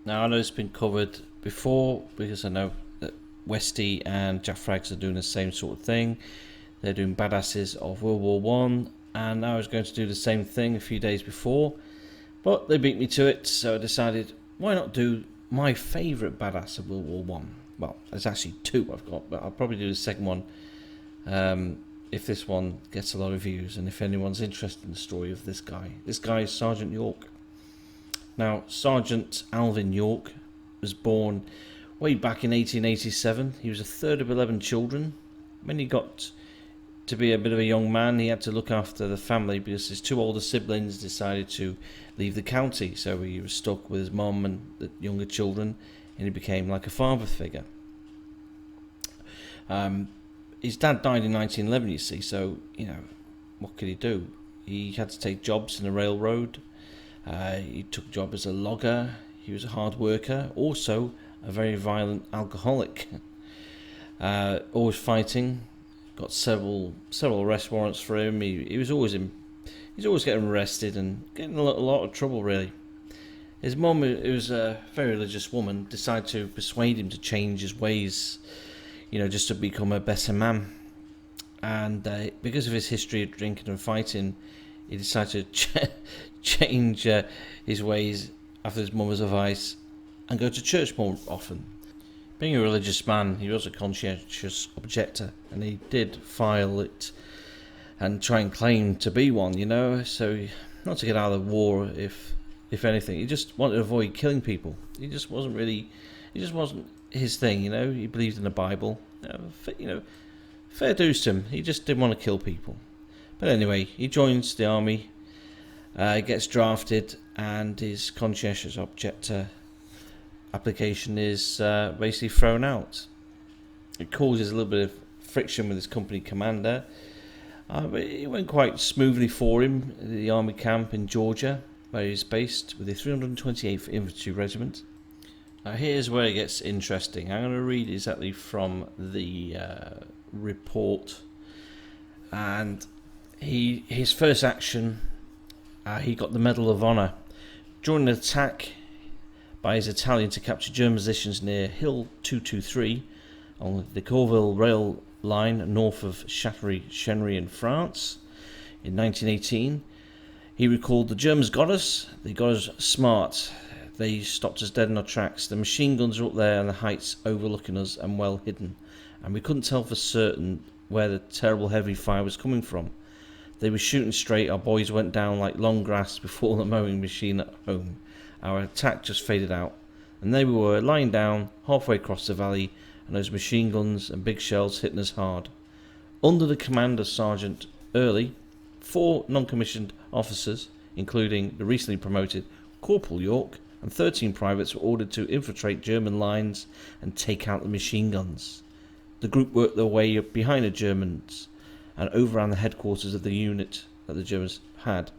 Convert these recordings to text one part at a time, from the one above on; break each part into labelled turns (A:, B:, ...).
A: Now I know it's been covered before because I know that Westy and Jack Frags are doing the same sort of thing. They're doing badasses of World War One, and I was going to do the same thing a few days before, but they beat me to it, so I decided why not do my favourite badass of World War One. Well, there's actually two I've got, but I'll probably do the second one if this one gets a lot of views and if anyone's interested in the story of this guy. This guy is Sergeant York. Now, Sergeant Alvin York was born way back in 1887. He was a third of 11 children. When he got to be a bit of a young man, he had to look after the family because his two older siblings decided to leave the county. So he was stuck with his mum and the younger children, and he became like a father figure. His dad died in 1911, you see, so, what could he do? He had to take jobs in the railroad. He took a job as a logger. He was a hard worker, also a very violent alcoholic. Always fighting. Got several arrest warrants for him. He was always getting arrested and getting in a lot of trouble, really. His mum, who was a very religious woman, decided to persuade him to change his ways, just to become a better man. And because of his history of drinking and fighting, he decided to change his ways after his mum's advice and go to church more often. Being a religious man, he was a conscientious objector, and he did file it and try and claim to be one, so not to get out of the war, if anything. He just wanted to avoid killing people. He just wasn't his thing, He believed in the Bible, fair dues to him. He just didn't want to kill people. But anyway, he joins the army, gets drafted, and his conscientious objector application is basically thrown out. It causes a little bit of friction with his company commander, but it went quite smoothly for him at the army camp in Georgia, where he's based with the 328th Infantry Regiment. Now here's where it gets interesting. I'm going to read exactly from the report. And his first action, he got the Medal of Honor during an attack by his battalion to capture German positions near Hill 223 on the Corville rail line north of Châteauneuf in France in 1918. He recalled, "The Germans got us. They got us smart. They stopped us dead in our tracks. The machine guns are up there on the heights overlooking us and well hidden, and we couldn't tell for certain where the terrible heavy fire was coming from. They were shooting straight. Our boys went down like long grass before the mowing machine at home. Our attack just faded out, and they were lying down halfway across the valley, and those machine guns and big shells hitting us hard. Under the command of Sergeant Early, 4 non-commissioned officers, including the recently promoted Corporal York, and 13 privates were ordered to infiltrate German lines and take out the machine guns. The group worked their way up behind the Germans and overran the headquarters of the unit that the Germans had,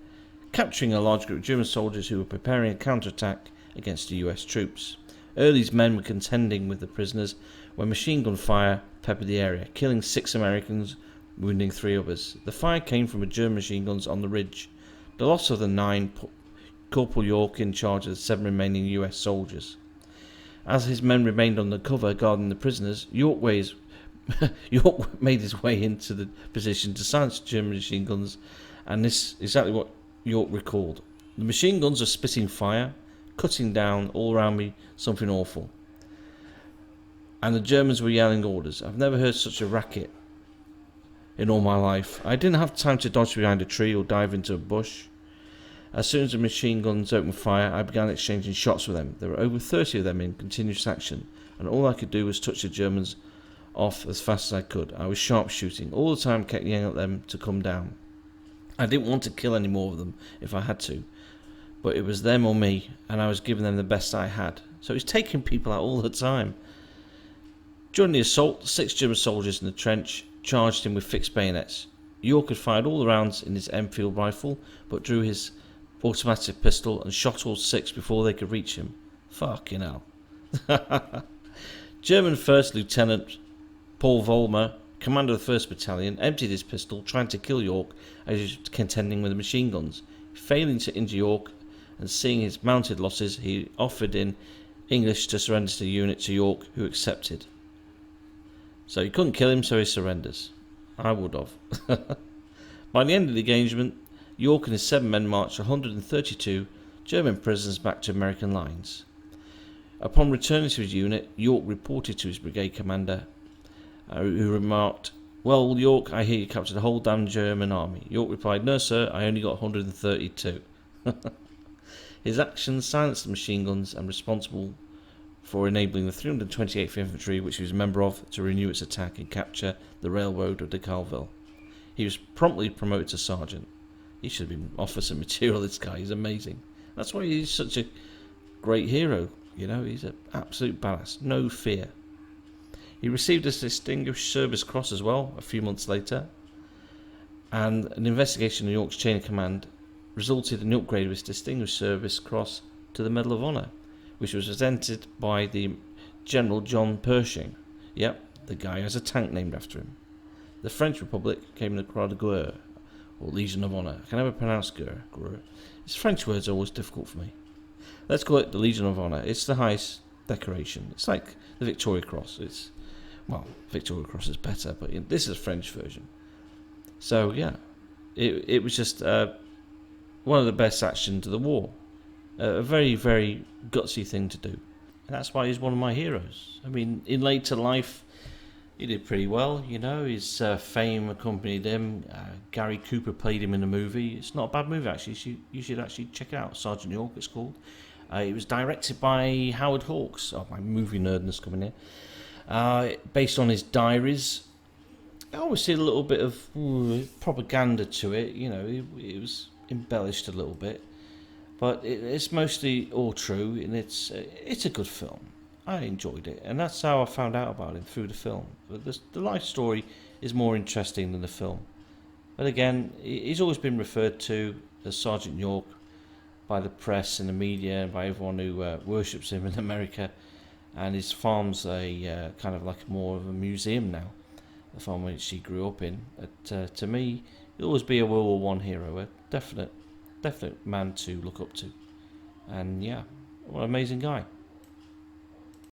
A: capturing a large group of German soldiers who were preparing a counterattack against the US troops. Early's men were contending with the prisoners when machine gun fire peppered the area, killing 6 Americans, wounding 3 others. The fire came from German machine guns on the ridge. The loss of the 9 put Corporal York in charge of the 7 remaining US soldiers. As his men remained under cover guarding the prisoners, York made his way into the position to silence German machine guns, and this is exactly what York recalled. "The machine guns are spitting fire, cutting down all around me something awful. And the Germans were yelling orders. I've never heard such a racket in all my life. I didn't have time to dodge behind a tree or dive into a bush. As soon as the machine guns opened fire, I began exchanging shots with them. There were over 30 of them in continuous action, and all I could do was touch the Germans off as fast as I could. I was sharpshooting. All the time kept yelling at them to come down. I didn't want to kill any more of them if I had to, but it was them or me, and I was giving them the best I had." So he's taking people out all the time. During the assault, 6 German soldiers in the trench charged him with fixed bayonets. York had fired all the rounds in his Enfield rifle, but drew his automatic pistol and shot all 6 before they could reach him. Fucking hell. German First Lieutenant Paul Vollmer, commander of the 1st Battalion, emptied his pistol, trying to kill York as he was contending with the machine guns. Failing to injure York and seeing his mounted losses, he offered in English to surrender the unit to York, who accepted. So he couldn't kill him, so he surrenders. I would have. By the end of the engagement, York and his 7 men marched 132 German prisoners back to American lines. Upon returning to his unit, York reported to his brigade commander, who remarked, "Well, York, I hear you captured the whole damn German army." York replied, "No, sir, I only got 132. His actions silenced the machine guns and responsible for enabling the 328th Infantry, which he was a member of, to renew its attack and capture the railroad of Decalville. He was promptly promoted to sergeant. He should have been officer material, this guy. He's amazing. That's why he's such a great hero. You know, he's an absolute badass. No fear. He received a Distinguished Service Cross as well a few months later. And an investigation in York's chain of command resulted in the upgrade of his Distinguished Service Cross to the Medal of Honor, which was presented by the General John Pershing. Yep, the guy has a tank named after him. The French Republic came the Croix de Guerre, or Legion of Honor. I can never pronounce Guerre. These French words are always difficult for me. Let's call it the Legion of Honor. It's the highest decoration. It's like the Victoria Cross. Victoria Cross is better, but this is a French version. So yeah, it was just one of the best actions of the war. A very, very gutsy thing to do. And that's why he's one of my heroes. I mean, in later life, he did pretty well, you know. His fame accompanied him. Gary Cooper played him in a movie. It's not a bad movie, actually. You should actually check it out. Sergeant York, it's called. It was directed by Howard Hawks. Oh, my movie nerdness coming here. Based on his diaries. I always see a little bit of propaganda to it. You know, it was embellished a little bit. But it's mostly all true, and it's a good film. I enjoyed it, and that's how I found out about him, through the film. But the life story is more interesting than the film. But again, he's always been referred to as Sergeant York by the press and the media and by everyone who worships him in America. And his farm's a kind of like more of a museum now, the farm which he grew up in. But to me, he'll always be a World War One hero, a definite man to look up to. And yeah, what an amazing guy.